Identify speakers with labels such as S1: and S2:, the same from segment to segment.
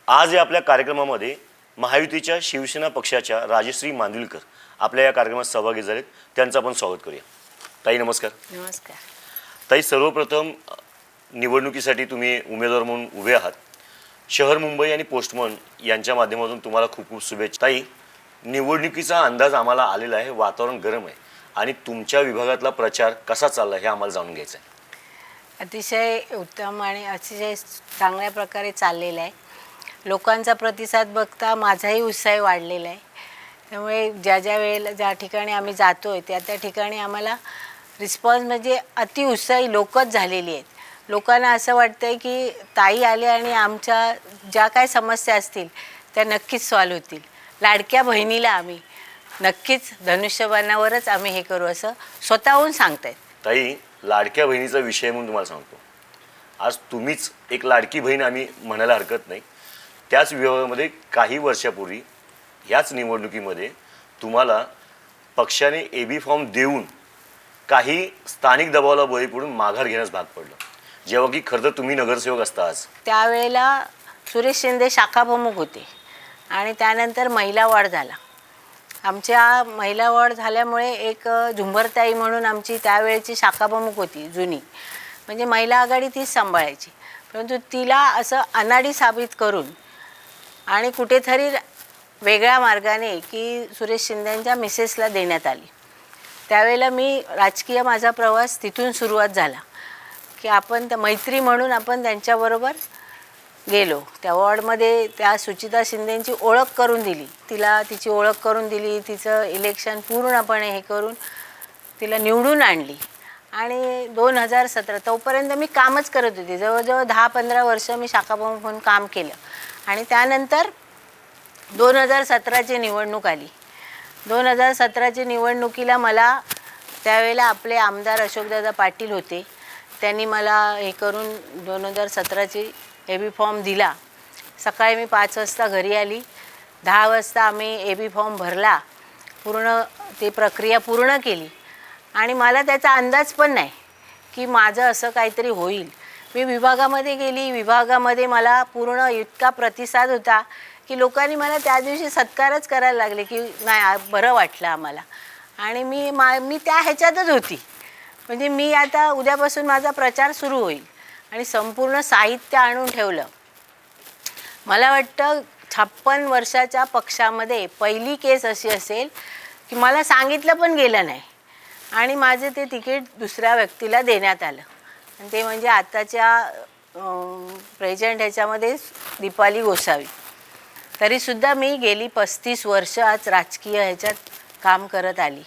S1: आज या आपल्या कार्यक्रमामध्ये महायुतीच्या शिवसेना पक्षाच्या राजश्री मांदविलकर आपल्या या कार्यक्रमात सहभागी झालेत. त्यांचं आपण स्वागत करूया. ताई नमस्कार.
S2: नमस्कार.
S1: ताई, सर्वप्रथम निवडणुकीसाठी तुम्ही उमेदवार म्हणून उभे आहात. शहर मुंबई आणि पोस्टमन यांच्या माध्यमातून तुम्हाला खूप खूप शुभेच्छा. ताई, निवडणुकीचा अंदाज आम्हाला आलेला आहे, वातावरण गरम आहे आणि तुमच्या विभागातला प्रचार कसा चालला हे आम्हाला जाणून घ्यायचं आहे.
S2: अतिशय उत्तम आणि अतिशय चांगल्या प्रकारे चाललेला आहे. लोकांचा प्रतिसाद बघता माझाही उत्साह वाढलेला आहे. त्यामुळे ज्या वेळेला ज्या ठिकाणी आम्ही जातोय त्या ठिकाणी आम्हाला रिस्पॉन्स म्हणजे अतिउत्साही लोकच झालेली आहेत. लोकांना असं वाटतंय की ताई आले आणि आमच्या ज्या काय समस्या असतील त्या नक्कीच सॉल्व्ह होतील. लाडक्या बहिणीला आम्ही नक्कीच धनुष्यबाणावरच आम्ही हे करू असं स्वतःहून सांगतायत.
S1: ताई, लाडक्या बहिणीचा विषय म्हणून तुम्हाला सांगतो, आज तुम्हीच एक लाडकी बहीण आम्ही म्हणायला हरकत नाही. त्याच विभागामध्ये काही वर्षापूर्वी याच निवडणुकीमध्ये तुम्हाला पक्षाने AB फॉर्म देऊन काही स्थानिक दबावाला बळी पडून माघार घेण्यास भाग पडलं, जेव्हा की खरं तर तुम्ही नगरसेवक असता. आज
S2: त्यावेळेला सुरेश शिंदे शाखा प्रमुख होते आणि त्यानंतर महिला वाढ झाला. आमच्या महिला वाढ झाल्यामुळे एक झुंबरताई म्हणून आमची त्यावेळेची शाखा प्रमुख होती जुनी, म्हणजे महिला आघाडी तीच सांभाळायची. परंतु तिला असं अनाडी साबित करून आणि कुठेतरी वेगळ्या मार्गाने की सुरेश शिंदेंच्या मिसेसला देण्यात आली. त्यावेळेला मी राजकीय माझा प्रवास तिथून सुरुवात झाला की आपण त्या मैत्री म्हणून आपण त्यांच्याबरोबर गेलो. त्या वॉर्डमध्ये त्या सुचिता शिंदेंची ओळख करून दिली, तिला तिची ओळख करून दिली, तिचं इलेक्शन पूर्णपणे हे करून तिला निवडून आणली. आणि 2017 तोपर्यंत मी कामच करत होते. जवळजवळ 10-15 वर्ष मी शाखा प्रमुख म्हणून काम केलं. आणि त्यानंतर 2017ची निवडणूक आली. 2017ची निवडणुकीला मला त्यावेळेला आपले आमदार अशोकदादा पाटील होते, त्यांनी मला हे करून 2017ची AB फॉर्म दिला. सकाळी मी 5 वाजता घरी आली. 10 वाजता आम्ही AB फॉर्म भरला, पूर्ण ती प्रक्रिया पूर्ण केली. आणि मला त्याचा अंदाज पण नाही की माझं असं काहीतरी होईल. मी विभागामध्ये गेली, विभागामध्ये मला पूर्ण इतका प्रतिसाद होता की लोकांनी मला त्या दिवशी सत्कारच करायला लागले की नाही, बरं वाटलं आम्हाला. आणि मी त्या ह्याच्यातच होती, म्हणजे मी आता उद्यापासून माझा प्रचार सुरू होईल आणि संपूर्ण साहित्य आणून ठेवलं. मला वाटतं 56 वर्षाच्या पक्षामध्ये पहिली केस अशी असेल की मला सांगितलं पण गेलं नाही आणि माझे ते तिकीट दुसऱ्या व्यक्तीला देण्यात आलं. आणि ते म्हणजे आताच्या प्रेझेंट ह्याच्यामध्ये दीपाली गोसावी. तरीसुद्धा मी गेली 35 वर्ष आज राजकीय ह्याच्यात काम करत आली.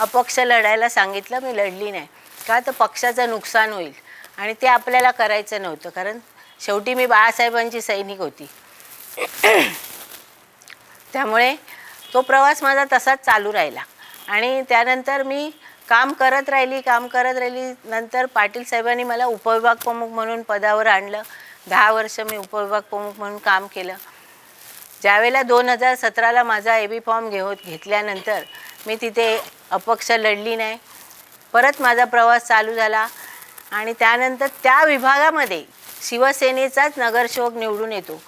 S2: अपक्ष लढायला सांगितलं, मी लढली नाही. का तर पक्षाचं नुकसान होईल आणि ते आपल्याला करायचं नव्हतं, कारण शेवटी मी बाळासाहेबांची सैनिक होती. त्यामुळे तो प्रवास माझा तसाच चालू राहिला. आणि त्यानंतर मी काम करत राहिली. नंतर पाटील साहेबांनी मला उपविभाग प्रमुख म्हणून पदावर आणलं. 10 वर्ष मी उपविभाग प्रमुख म्हणून काम केलं. ज्यावेळेला 2017ला माझा AB फॉर्म घेतल्यानंतर मी तिथे अपक्ष लढली नाही. परत माझा प्रवास चालू झाला आणि त्यानंतर त्या विभागामध्ये शिवसेनेचाच नगरसेवक निवडून येतो.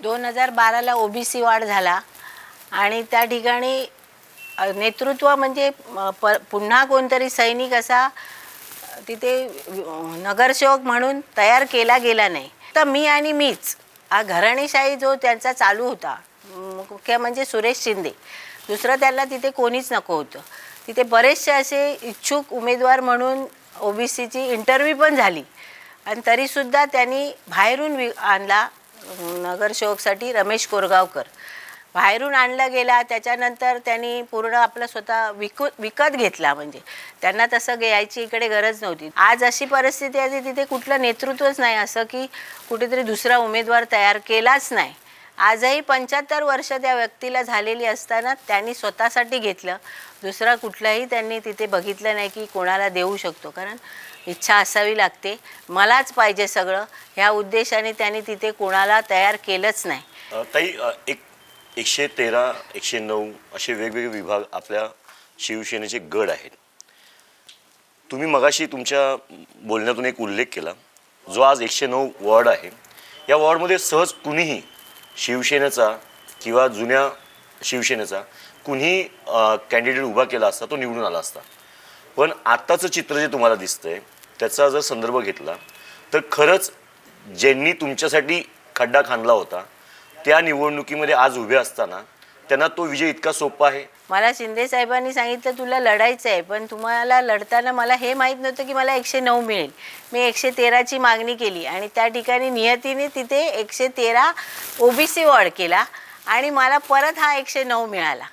S2: 2012ला OBC वाढ झाला आणि त्या ठिकाणी नेतृत्व म्हणजे पुन्हा कोणतरी सैनिक असा तिथे नगरसेवक म्हणून तयार केला गेला नाही. तर मी आणि मीच हा घराणेशाही जो त्यांचा चालू होता, मुख्य म्हणजे सुरेश शिंदे, दुसरं त्याला तिथे कोणीच नको होतं. तिथे बरेचसे असे इच्छुक उमेदवार म्हणून OBCची इंटरव्ह्यू पण झाली आणि तरीसुद्धा त्यांनी बाहेरून आणला नगरसेवकसाठी रमेश कोरगावकर. बाहेरून आणला गेला. त्याच्यानंतर त्यांनी पूर्ण आपलं स्वतः विकत घेतला. म्हणजे त्यांना तसं घ्यायची इकडे गरज नव्हती. आज अशी परिस्थिती आहे की तिथे कुठलं नेतृत्वच नाही, असं की कुठेतरी दुसरा उमेदवार तयार केलाच नाही. आजही 75 वर्ष त्या व्यक्तीला झालेली असताना त्यांनी स्वतःसाठी घेतलं. दुसरा कुठलाही त्यांनी तिथे बघितलं नाही की कोणाला देऊ शकतो, कारण इच्छा असावी लागते, मलाच पाहिजे सगळं ह्या उद्देशाने त्यांनी तिथे कोणाला तयार केलंच नाही.
S1: ताई, 113, 109 असे वेगवेगळे विभाग आपल्या शिवसेनेचे गड आहेत. तुम्ही मगाशी तुमच्या बोलण्यातून एक उल्लेख केला, जो आज 109 वॉर्ड आहे. या वॉर्डमध्ये सहज कुणीही शिवसेनेचा किंवा जुन्या शिवसेनेचा कुणी कॅन्डिडेट उभा केला असता तो निवडून आला असता. पण आत्ताचं चित्र जे तुम्हाला दिसतंय त्याचा जर संदर्भ घेतला तर खरंच ज्यांनी तुमच्यासाठी खड्डा खांदला होता त्या निवडणुकीमध्ये आज उभे असताना त्यांना तो विजय इतका सोपा आहे.
S2: मला शिंदे साहेबांनी सांगितलं तुला लढायचं आहे, पण तुम्हाला लढताना मला हे माहीत नव्हतं की मला 109 मिळेल. मी 113ची मागणी केली आणि त्या ठिकाणी नियतीने तिथे 113 OBC वॉर्ड केला आणि मला परत हा 109 मिळाला.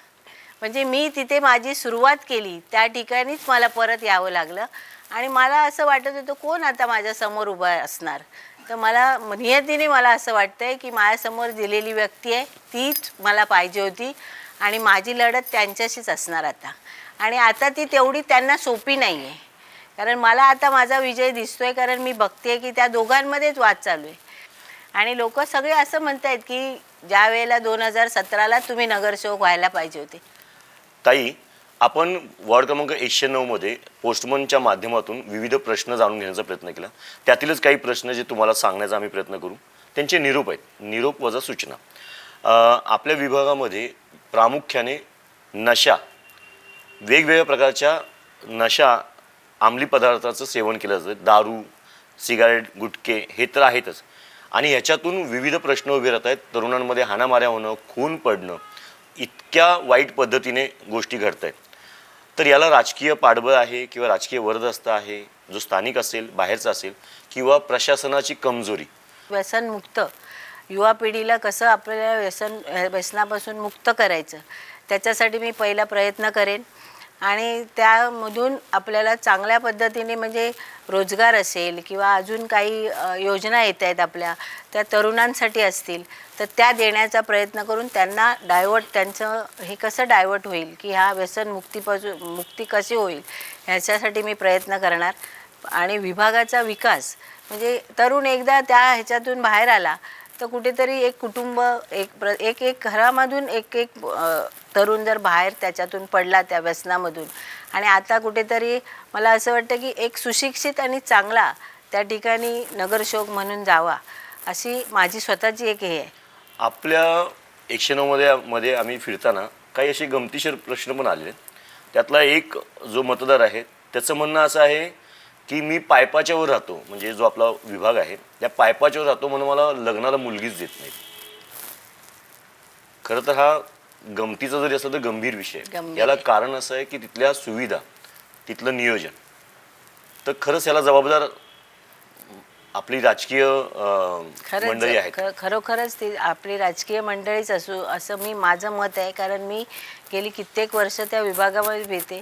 S2: म्हणजे मी तिथे माझी सुरुवात केली त्या ठिकाणीच मला परत यावं लागलं आणि मला असं वाटत होतं कोण आता माझ्यासमोर उभा असणार. तर मला नियतीने मला असं वाटतंय की माझ्यासमोर दिलेली व्यक्ती आहे तीच मला पाहिजे होती आणि माझी लढत त्यांच्याशीच असणार आता. आणि आता ती तेवढी त्यांना सोपी नाही आहे, कारण मला आता माझा विजय दिसतोय, कारण मी बघते की त्या दोघांमध्येच वाद चालू आहे. आणि लोक सगळे असं म्हणत आहेत की ज्या वेळेला 2017ला तुम्ही नगरसेवक व्हायला पाहिजे होते.
S1: ताई, आपण वॉर्ड क्रमांक 109 मध्ये पोस्टमनच्या माध्यमातून विविध प्रश्न जाणून घेण्याचा प्रयत्न केला. त्यातीलच काही प्रश्न जे तुम्हाला सांगण्याचा आम्ही प्रयत्न करू. त्यांचे निरोप आहेत, निरोप वजा सूचना. आपल्या विभागामध्ये प्रामुख्याने नशा, वेगवेगळ्या प्रकारच्या नशा अंमली पदार्थाचं सेवन केलं जातं. दारू, सिगारेट, गुटखे हे तर आहेतच आणि ह्याच्यातून विविध प्रश्न उभे राहत आहेत. तरुणांमध्ये हाणामाऱ्या होणं, खून पडणं, इतक्या वाईट पद्धतीने गोष्टी घडत आहेत. तर याला राजकीय पाठबळ आहे किंवा राजकीय वरदहस्त आहे, जो स्थानिक असेल, बाहेरचा असेल, किंवा प्रशासनाची कमजोरी?
S2: व्यसनमुक्त युवा पिढीला कसं आपल्याला व्यसनापासून मुक्त करायचं त्याच्यासाठी मी पहिला प्रयत्न करेन आणि त्यामधून आपल्याला चांगल्या पद्धतीने म्हणजे रोजगार असेल किंवा अजून काही योजना येत आहेत आपल्या त्या तरुणांसाठी असतील तर त्या देण्याचा प्रयत्न करून त्यांना डायवर्ट, त्यांचं हे कसं डायवर्ट होईल की ह्या मुक्ती कशी होईल ह्याच्यासाठी मी प्रयत्न करणार. आणि विभागाचा विकास म्हणजे तरुण एकदा त्या ह्याच्यातून बाहेर आला तर कुठेतरी एक कुटुंब, एक घरामधून एक तरुण जर बाहेर त्याच्यातून पडला त्या व्यसनामधून आणि आता कुठेतरी मला असं वाटतं की एक सुशिक्षित आणि चांगला त्या ठिकाणी नगरसेवक म्हणून जावा अशी माझी स्वतःची एक हे आहे.
S1: आपल्या 109 मध्ये आम्ही फिरताना काही असे गमतीशीर प्रश्न पण आलेले. त्यातला एक जो मतदार आहे त्याचं म्हणणं असं आहे की मी पायपाच्या वर राहतो, म्हणजे जो आपला विभाग आहे त्या पायपाच्या वर राहतो म्हणून मला लग्नाला मुलगीच देत नाही. खरं तर हा गमतीचा जरी असला तर गंभीर विषय. याला कारण असं आहे की तिथल्या सुविधा, तिथलं नियोजन. तर खरंच याला जबाबदार आपली राजकीय मंडळी आहेत.
S2: खरोखरच ती आपली राजकीय मंडळीच असू असं माझं मत आहे, कारण मी गेली कित्येक वर्ष त्या विभागामध्ये भेटते.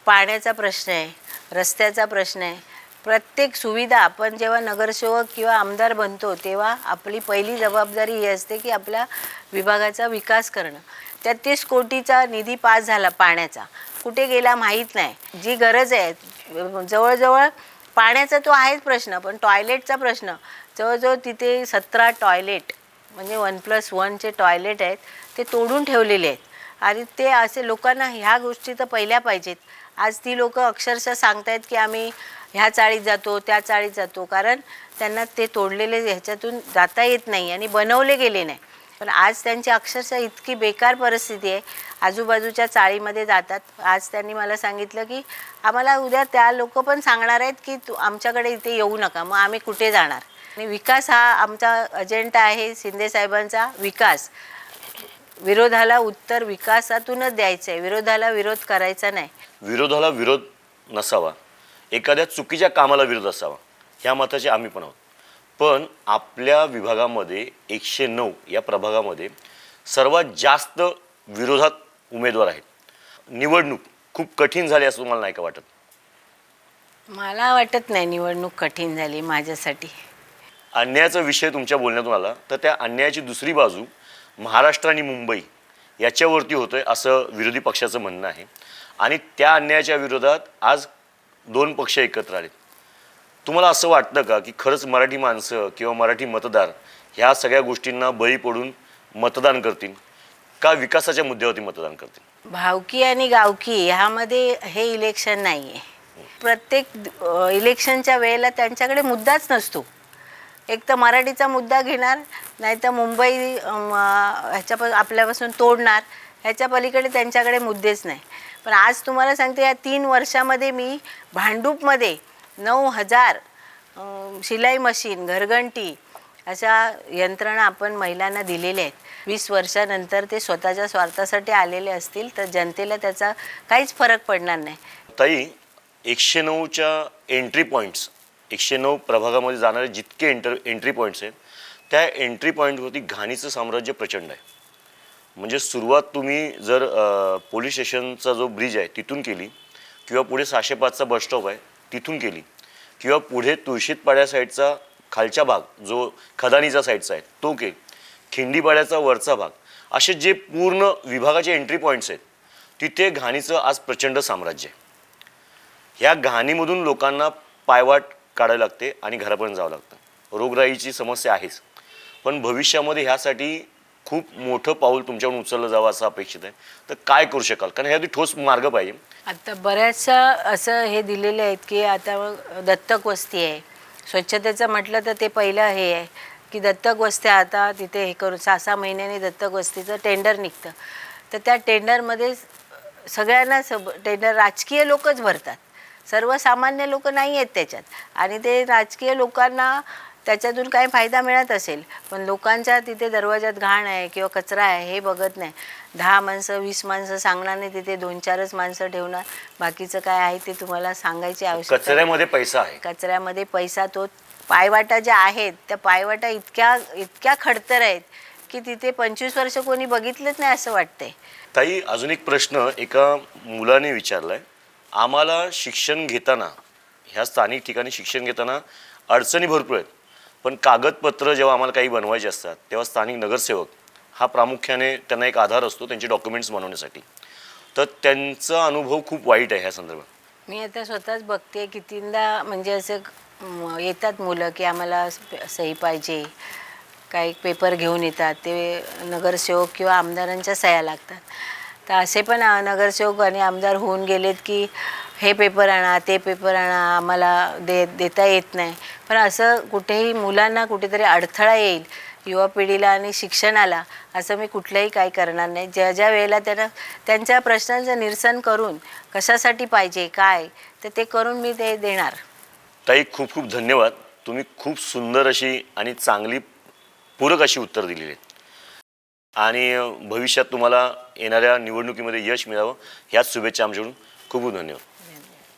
S2: पाण्याचा प्रश्न आहे, रस्त्याचा प्रश्न आहे, प्रत्येक सुविधा. आपण जेव्हा नगरसेवक किंवा आमदार बनतो तेव्हा आपली पहिली जबाबदारी ही असते की आपल्या विभागाचा विकास करणं. 33 कोटीचा निधी पास झाला पाण्याचा, कुठे गेला माहीत नाही. जी गरज आहे जवळजवळ पाण्याचा तो आहेच प्रश्न, पण टॉयलेटचा प्रश्न जवळजवळ तिथे 17 टॉयलेट म्हणजे 1+1चे टॉयलेट आहेत ते तोडून ठेवलेले आहेत आणि ते असे लोकांना ह्या गोष्टी तर पहिल्या पाहिजेत. आज ती लोक अक्षरशः सांगतायत की आम्ही ह्या चाळीत जातो त्या चाळीत जातो, कारण त्यांना ते तोडलेले ह्याच्यातून जाता येत नाही आणि बनवले गेले नाही. पण आज त्यांची अक्षरशः इतकी बेकार परिस्थिती आहे, आजूबाजूच्या चाळीमध्ये जातात. आज त्यांनी मला सांगितलं की आम्हाला उद्या त्या लोक पण सांगणार आहेत की तू आमच्याकडे इथे येऊ नका, मग आम्ही कुठे जाणार. आणि विकास हा आमचा अजेंडा आहे शिंदे साहेबांचा. विकास, विरोधाला उत्तर विकासातूनच द्यायचं आहे, विरोधाला विरोध करायचा नाही.
S1: विरोधाला विरोध नसावा, एखाद्या चुकीच्या कामाला विरोध असावा, ह्या मताचे आम्ही पण आहोत. पण आपल्या विभागामध्ये 109 या प्रभागामध्ये सर्वात जास्त विरोधात उमेदवार आहेत. निवडणूक खूप कठीण झाली असं तुम्हाला नाही का वाटत?
S2: मला वाटत नाही निवडणूक कठीण झाली माझ्यासाठी.
S1: अन्यायाचा विषय तुमच्या बोलण्यातून आला तर त्या अन्यायाची दुसरी बाजू महाराष्ट्र आणि मुंबई याच्यावरती होतोय असं विरोधी पक्षाचं म्हणणं आहे आणि त्या अन्यायाच्या विरोधात आज 2 पक्ष एकत्र आलेत. तुम्हाला असं वाटतं का की खरंच मराठी माणसं किंवा मराठी मतदार ह्या सगळ्या गोष्टींना बळी पडून मतदान करतील का विकासाच्या मुद्द्यावरती मतदान करतील?
S2: भावकी आणि गावकी ह्यामध्ये हे इलेक्शन नाही आहे. प्रत्येक इलेक्शनच्या वेळेला त्यांच्याकडे मुद्दाच नसतो. एक तर मराठीचा मुद्दा घेणार, नाही तर मुंबई आपल्यापासून तोडणार. ह्याच्या पलीकडे त्यांच्याकडे मुद्देच नाही. पण आज तुम्हाला सांगते, या 3 वर्षामध्ये मी भांडूपमध्ये 9,000 शिलाई मशीन, घरघंटी अशा यंत्रणा आपण महिलांना दिलेल्या आहेत. 20 वर्षानंतर ते स्वतःच्या स्वार्थासाठी आलेले असतील तर जनतेला त्याचा काहीच फरक पडणार नाही.
S1: ताई, 109च्या एंट्री पॉईंट्स, 109 प्रभागामध्ये जाणारे जितके एंट्री पॉईंट्स आहेत, त्या एंट्री पॉईंटवरती घाणीचं साम्राज्य प्रचंड आहे. म्हणजे सुरुवात तुम्ही जर पोलीस स्टेशनचा जो ब्रिज आहे तिथून केली, किंवा पुढे 605चा बस स्टॉप आहे तिथून केली, किंवा पुढे तुळशीतपाड्या साईडचा खालचा भाग जो खदानीचा साईडचा आहे तो केली, खिंडीपाड्याचा वरचा भाग, असे जे पूर्ण विभागाचे एंट्री पॉईंट्स आहेत तिथे घाणीचं आज प्रचंड साम्राज्य आहे. ह्या घाणीमधून लोकांना पायवाट काढावी लागते आणि घरापर्यंत जावं लागतं. रोगराईची समस्या आहेच, पण भविष्यामध्ये ह्यासाठी खूप मोठं पाऊल तुमच्याकडून उचललं जावं असं अपेक्षित आहे. तर काय करू शकाल? कारण ह्यासाठी ठोस मार्ग पाहिजे.
S2: आता बऱ्याचशा असं हे दिलेले आहेत की आता दत्तक वस्ती आहे. स्वच्छतेचं म्हटलं तर ते पहिलं हे आहे की दत्तक वस्त्या आता तिथे हे करून 6-6 महिन्यांनी दत्तक वस्तीचं टेंडर निघतं. तर त्या टेंडरमध्ये सगळ्यांना टेंडर राजकीय लोकच भरतात, सर्वसामान्य लोक नाही आहेत त्याच्यात. आणि ते राजकीय लोकांना त्याच्यातून काही फायदा मिळत असेल, पण लोकांच्या तिथे दरवाजात घाण आहे किंवा कचरा आहे हे बघत नाही. 10 माणसं 20 माणसं सांगणार नाही, तिथे 2-4च माणसं ठेवणार. बाकीचं काय आहे ते तुम्हाला सांगायची आवश्यकता.
S1: कचऱ्यामध्ये पैसा आहे.
S2: कचऱ्यामध्ये पैसा. तो पायवाटा ज्या आहेत त्या पायवाटा इतक्या खडतर आहेत की तिथे 25 वर्ष कोणी बघितलंच नाही असं वाटतंय.
S1: ताई, अजून एक प्रश्न एका मुलाने विचारलाय. आम्हाला शिक्षण घेताना, ह्या स्थानिक ठिकाणी शिक्षण घेताना अडचणी भरपूर आहेत, पण कागदपत्र जेव्हा आम्हाला काही बनवायचे असतात तेव्हा स्थानिक नगरसेवक हा प्रामुख्याने त्यांना एक आधार असतो त्यांचे डॉक्युमेंट्स बनवण्यासाठी. तर त्यांचा अनुभव खूप वाईट आहे ह्या संदर्भात.
S2: मी आता स्वतःच बघते कितींदा म्हणजे असं येतात मुलं की आम्हाला सही पाहिजे, काही पेपर घेऊन येतात, ते नगरसेवक किंवा आमदारांच्या सह्या लागतात. तर असे पण नगरसेवक आणि आमदार होऊन गेलेत की हे पेपर आणा, ते पेपर आणा, आम्हाला देता येत नाही. पण असं कुठेही मुलांना कुठेतरी अडथळा येईल युवा पिढीला आणि शिक्षणाला, असं मी कुठलंही काही करणार नाही. ज्या ज्या वेळेला त्यांच्या प्रश्नांचं निरसन करून कशासाठी पाहिजे काय तर ते करून मी ते देणार.
S1: ताई, खूप खूप धन्यवाद. तुम्ही खूप सुंदर अशी आणि चांगली पूरक अशी उत्तर दिलेली आहेत. आणि भविष्यात तुम्हाला येणाऱ्या निवडणुकीमध्ये यश मिळावं ह्याच शुभेच्छा आमच्याकडून. खूप खूप धन्यवाद.